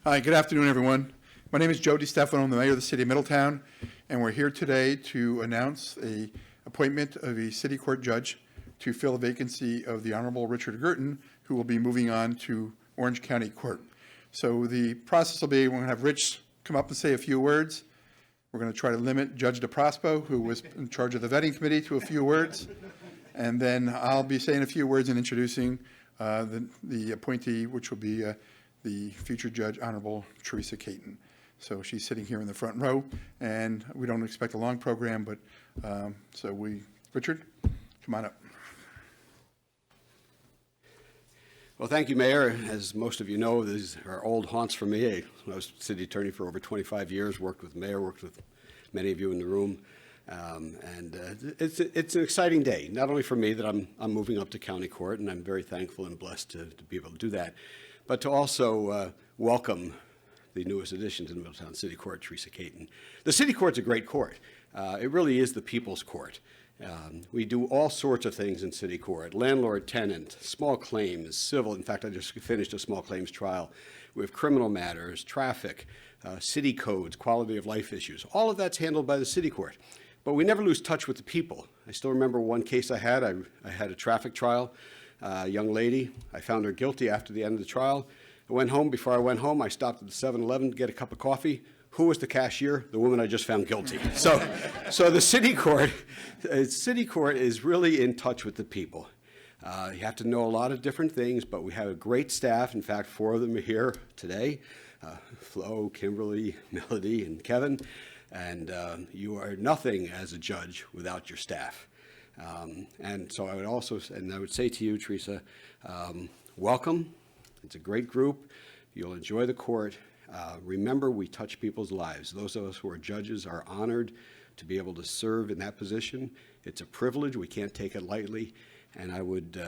Hi, good afternoon, everyone. My name is Joe DiStefano. I'm the mayor of the city of Middletown, and we're here today to announce the appointment of a city court judge to fill the vacancy of the Honorable Richard Girton, who will be moving on to Orange County Court. So the process will be, we're going to have Rich come up and say a few words. We're going to try to limit Judge DeProspo, who was in charge of the vetting committee, to a few words. And then I'll be saying a few words and introducing the appointee, which will be the future judge, Honorable Teresa Caton. So she's sitting here in the front row, and we don't expect a long program, but Richard, come on up. Well, thank you, Mayor. As most of you know, these are old haunts for me. I was city attorney for over 25 years, worked with the mayor, worked with many of you in the room. It's an exciting day, not only for me that I'm moving up to county court, and I'm very thankful and blessed to be able to do that, but to also welcome the newest addition to the Middletown City Court, Teresa Caton. The City Court's a great court. It really is the people's court. We do all sorts of things in City Court: landlord, tenant, small claims, civil. In fact, I just finished a small claims trial. We have criminal matters, traffic, city codes, quality of life issues. All of that's handled by the City Court. But we never lose touch with the people. I still remember one case I had. I had a traffic trial. A young lady, I found her guilty after the end of the trial. I went home. Before I went home, I stopped at the 7-Eleven to get a cup of coffee. Who was the cashier? The woman I just found guilty. So the City Court is really in touch with the people. You have to know a lot of different things, but we have a great staff. In fact, 4 of them are here today: Flo, Kimberly, Melody, and Kevin. And you are nothing as a judge without your staff. And so I would say to you, Teresa, welcome. It's a great group. You'll enjoy the court. Remember, we touch people's lives. Those of us who are judges are honored to be able to serve in that position. It's a privilege. We can't take it lightly. And I would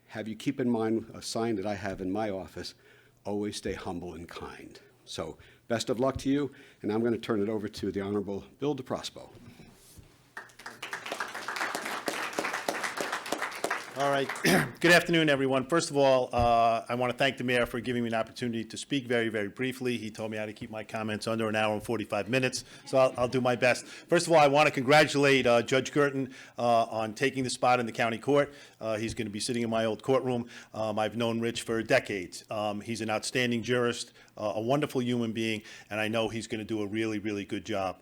have you keep in mind a sign that I have in my office: always stay humble and kind. So best of luck to you, and I'm going to turn it over to the Honorable Bill DeProspo. All right. Good afternoon, everyone. First of all, I want to thank the mayor for giving me an opportunity to speak very, very briefly. He told me how to keep my comments under an hour and 45 minutes, so I'll do my best. First of all, I want to congratulate Judge Girton on taking the spot in the county court. He's going to be sitting in my old courtroom. I've known Rich for decades. He's an outstanding jurist, a wonderful human being, and I know he's going to do a really, really good job.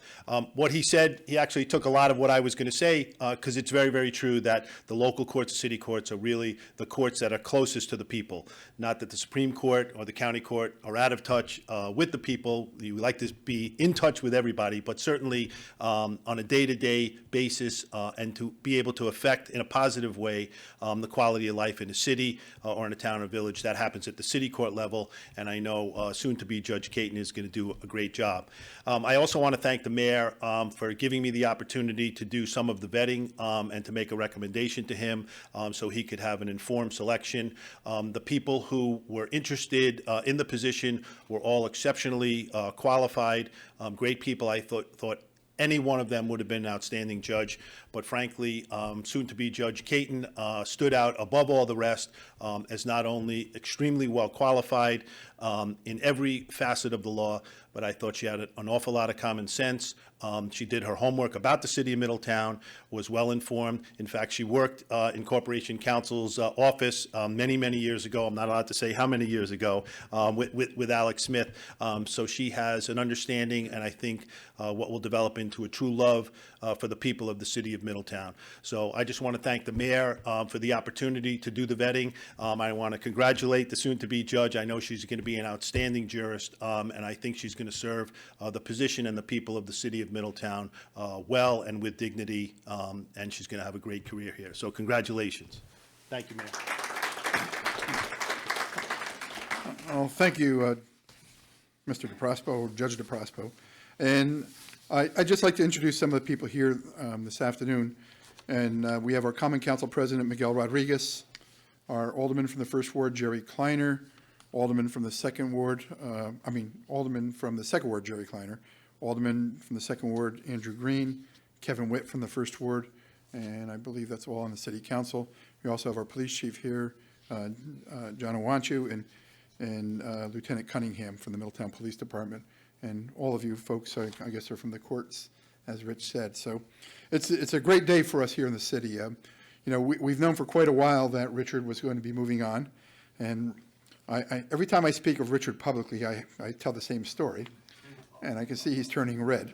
What he said, he actually took a lot of what I was going to say, because it's very, very true that the local courts, city courts, are really the courts that are closest to the people. Not that the Supreme Court or the county court are out of touch with the people. We like to be in touch with everybody, but certainly on a day-to-day basis, and to be able to affect in a positive way the quality of life in a city or in a town or village. That happens at the city court level, and I know soon-to-be Judge Caton is going to do a great job. I also want to thank the mayor for giving me the opportunity to do some of the vetting and to make a recommendation to him so he could have an informed selection. The people who were interested in the position were all exceptionally qualified, great people. I thought any one of them would have been an outstanding judge, but frankly, soon-to-be Judge Caton stood out above all the rest as not only extremely well qualified in every facet of the law, but I thought she had an awful lot of common sense. She did her homework about the city of Middletown, was well informed. In fact, she worked in Corporation Counsel's office many, many years ago. I'm not allowed to say how many years ago, with Alex Smith. So she has an understanding, and I think what will develop into a true love for the people of the city of Middletown. So I just want to thank the mayor for the opportunity to do the vetting. I want to congratulate the soon-to-be judge. I know she's going to be an outstanding jurist, and I think she's going to serve the position and the people of the city of Middletown well and with dignity, and she's going to have a great career here. So congratulations. Thank you, Mayor. Well, thank you, Mr. DeProspo, Judge DeProspo. And I'd just like to introduce some of the people here this afternoon. And we have our Common Council President, Miguel Rodriguez, our Alderman from the First Ward, Jerry Kleiner, Alderman from the Second Ward, Alderman from the Second Ward, Jerry Kleiner, Alderman from the Second Ward, Andrew Green, Kevin Witt from the First Ward, and I believe that's all on the City Council. We also have our Police Chief here, John Owanchu, and and Lieutenant Cunningham from the Middletown Police Department. And all of you folks, I guess, are from the courts, as Rich said. So it's a great day for us here in the city. You know, we've known for quite a while that Richard was going to be moving on. And every time I speak of Richard publicly, I tell the same story. And I can see he's turning red.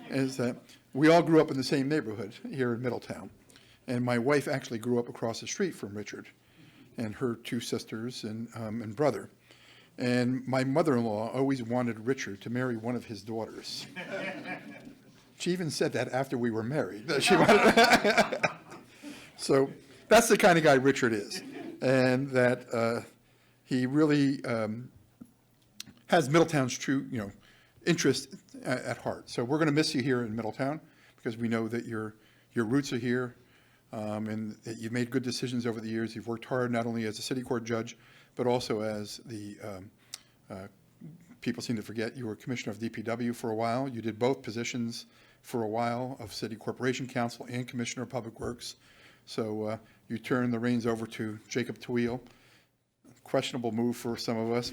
Is that we all grew up in the same neighborhood here in Middletown. And my wife actually grew up across the street from Richard and her two sisters and brother. And my mother-in-law always wanted Richard to marry one of his daughters. She even said that after we were married. That she wanted So that's the kind of guy Richard is. And that he really has Middletown's true, interest at heart. So we're going to miss you here in Middletown because we know that your roots are here and that you've made good decisions over the years. You've worked hard not only as a city court judge, but also as the, people seem to forget, you were commissioner of DPW for a while. You did both positions for a while of City Corporation Council and Commissioner of Public Works. So you turned the reins over to Jacob Tawil. Questionable move for some of us,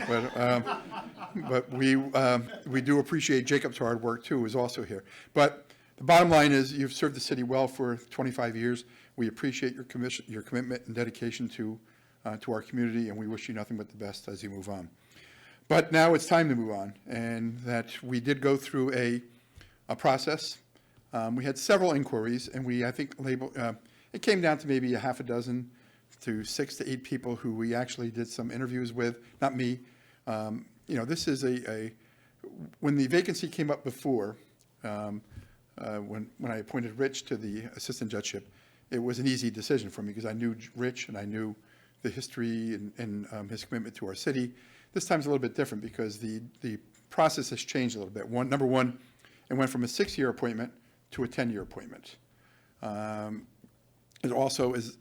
but we do appreciate Jacob's hard work too, who's also here. But the bottom line is you've served the city well for 25 years. We appreciate your commitment and dedication to our community, and we wish you nothing but the best as you move on. But now it's time to move on, and that we did go through a process. We had several inquiries, and I think it came down to maybe a half a dozen to 6 to 8 people who we actually did some interviews with, not me. This is when the vacancy came up before, when I appointed Rich to the assistant judgeship, it was an easy decision for me because I knew Rich and I knew the history and his commitment to our city. This time's a little bit different because the process has changed a little bit. Number one, it went from a 6-year appointment to a 10-year appointment. It also it's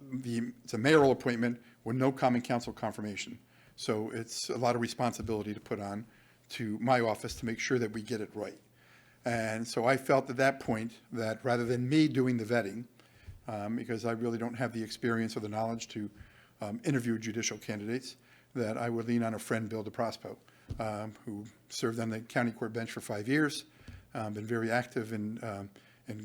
a mayoral appointment with no common council confirmation. So it's a lot of responsibility to put on to my office to make sure that we get it right. And so I felt at that point that rather than me doing the vetting, because I really don't have the experience or the knowledge to interview judicial candidates, that I would lean on a friend, Bill DeProspo, who served on the county court bench for 5 years, been very active in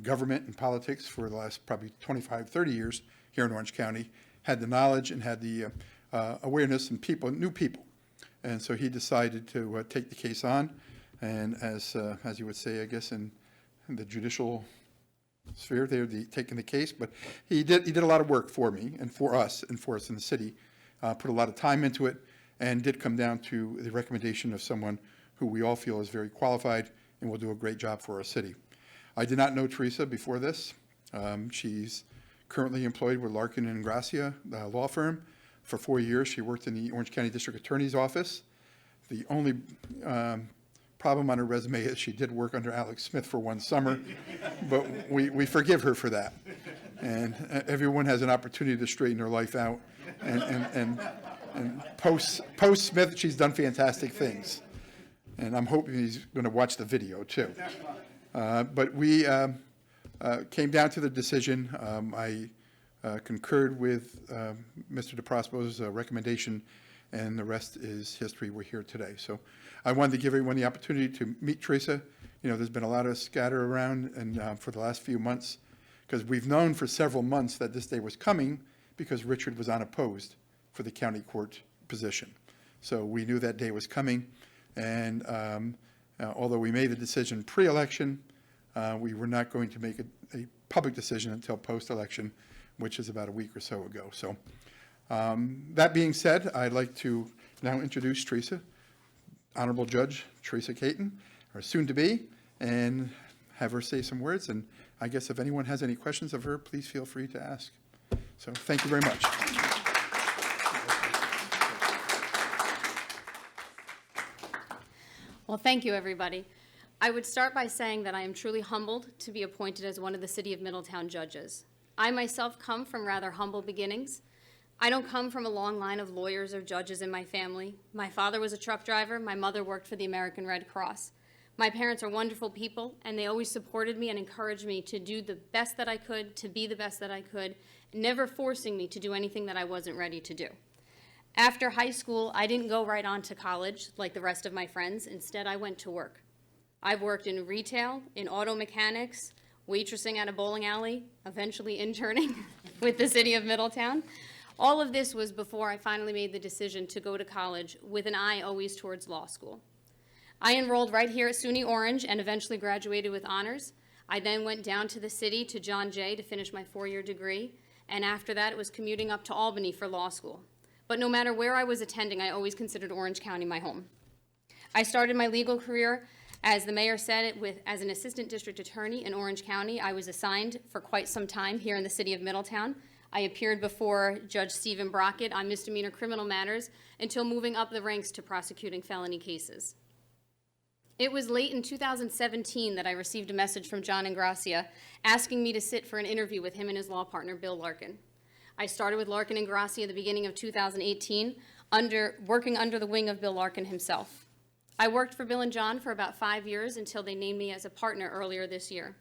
government and politics for the last probably 25, 30 years here in Orange County, had the knowledge and had the awareness and new people. And so he decided to take the case on. And as you would say, I guess, in the judicial sphere, they're taking the case. But he did a lot of work for me and for us in the city, put a lot of time into it, and did come down to the recommendation of someone who we all feel is very qualified and will do a great job for our city. I did not know Teresa before this. She's currently employed with Larkin and Gracia law firm. For 4 years, she worked in the Orange County District Attorney's Office. The only problem on her resume is she did work under Alex Smith for 1 summer, but we forgive her for that. And everyone has an opportunity to straighten their life out. And post Smith, she's done fantastic things. And I'm hoping he's going to watch the video too. But we came down to the decision. I concurred with Mr. DeProspo's recommendation, and the rest is history. We're here today. So I wanted to give everyone the opportunity to meet Teresa. There's been a lot of scatter around and for the last few months, because we've known for several months that this day was coming because Richard was unopposed for the county court position. So we knew that day was coming. And although we made the decision pre-election, we were not going to make a public decision until post-election, which is about a week or so ago. So that being said, I'd like to now introduce Teresa, Honorable Judge Teresa Caton, or soon-to-be, and have her say some words. And I guess if anyone has any questions of her, please feel free to ask. So thank you very much. Well, thank you, everybody. I would start by saying that I am truly humbled to be appointed as one of the City of Middletown judges. I myself come from rather humble beginnings. I don't come from a long line of lawyers or judges in my family. My father was a truck driver. My mother worked for the American Red Cross. My parents are wonderful people, and they always supported me and encouraged me to do the best that I could, to be the best that I could, never forcing me to do anything that I wasn't ready to do. After high school, I didn't go right on to college like the rest of my friends. Instead, I went to work. I've worked in retail, in auto mechanics, waitressing at a bowling alley, eventually interning with the city of Middletown. All of this was before I finally made the decision to go to college with an eye always towards law school. I enrolled right here at SUNY Orange and eventually graduated with honors. I then went down to the city to John Jay to finish my 4-year degree, and after that it was commuting up to Albany for law school. But no matter where I was attending, I always considered Orange County my home. I started my legal career, as the mayor said, as an assistant district attorney in Orange County. I was assigned for quite some time here in the city of Middletown. I appeared before Judge Stephen Brockett on misdemeanor criminal matters until moving up the ranks to prosecuting felony cases. It was late in 2017 that I received a message from John Ingracia asking me to sit for an interview with him and his law partner, Bill Larkin. I started with Larkin and Gracia at the beginning of 2018, working under the wing of Bill Larkin himself. I worked for Bill and John for about 5 years until they named me as a partner earlier this year.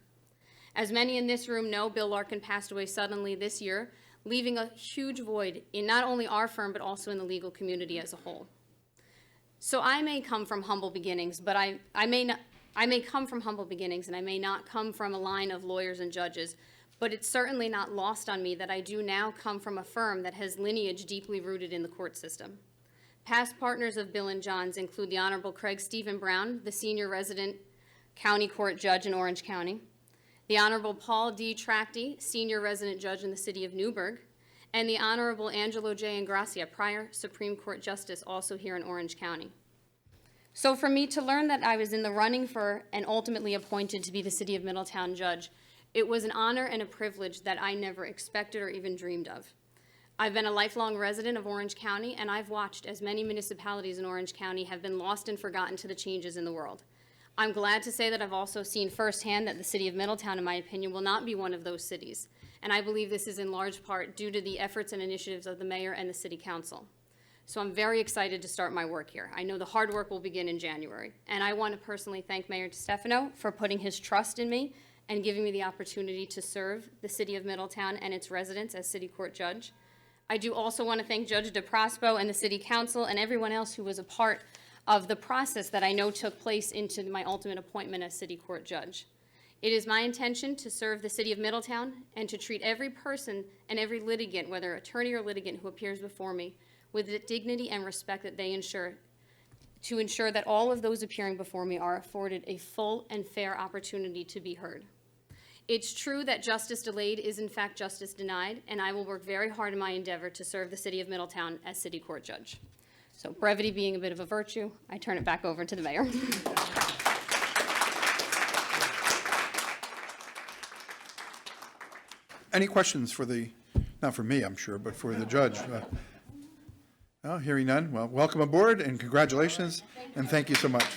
As many in this room know, Bill Larkin passed away suddenly this year, leaving a huge void in not only our firm, but also in the legal community as a whole. So I may come from humble beginnings, but I may come from humble beginnings, and I may not come from a line of lawyers and judges, but it's certainly not lost on me that I do now come from a firm that has lineage deeply rooted in the court system. Past partners of Bill and John's include the Honorable Craig Stephen Brown, the senior resident county court judge in Orange County, the Honorable Paul D. Tracty, senior resident judge in the city of Newburgh, and the Honorable Angelo J. Ingracia, prior Supreme Court Justice, also here in Orange County. So for me to learn that I was in the running for and ultimately appointed to be the City of Middletown judge, it was an honor and a privilege that I never expected or even dreamed of. I've been a lifelong resident of Orange County, and I've watched as many municipalities in Orange County have been lost and forgotten to the changes in the world. I'm glad to say that I've also seen firsthand that the City of Middletown, in my opinion, will not be one of those cities. And I believe this is in large part due to the efforts and initiatives of the mayor and the city council. So I'm very excited to start my work here. I know the hard work will begin in January. And I want to personally thank Mayor DeStefano for putting his trust in me and giving me the opportunity to serve the City of Middletown and its residents as city court judge. I do also want to thank Judge DeProspo and the city council and everyone else who was a part of the process that I know took place into my ultimate appointment as city court judge. It is my intention to serve the City of Middletown and to treat every person and every litigant, whether attorney or litigant, who appears before me with the dignity and respect that they ensure, to ensure that all of those appearing before me are afforded a full and fair opportunity to be heard. It's true that justice delayed is in fact justice denied, and I will work very hard in my endeavor to serve the City of Middletown as city court judge. So brevity being a bit of a virtue, I turn it back over to the mayor. Any questions for not for me, I'm sure, but for the judge? Hearing none. Well, welcome aboard and congratulations, and thank you so much.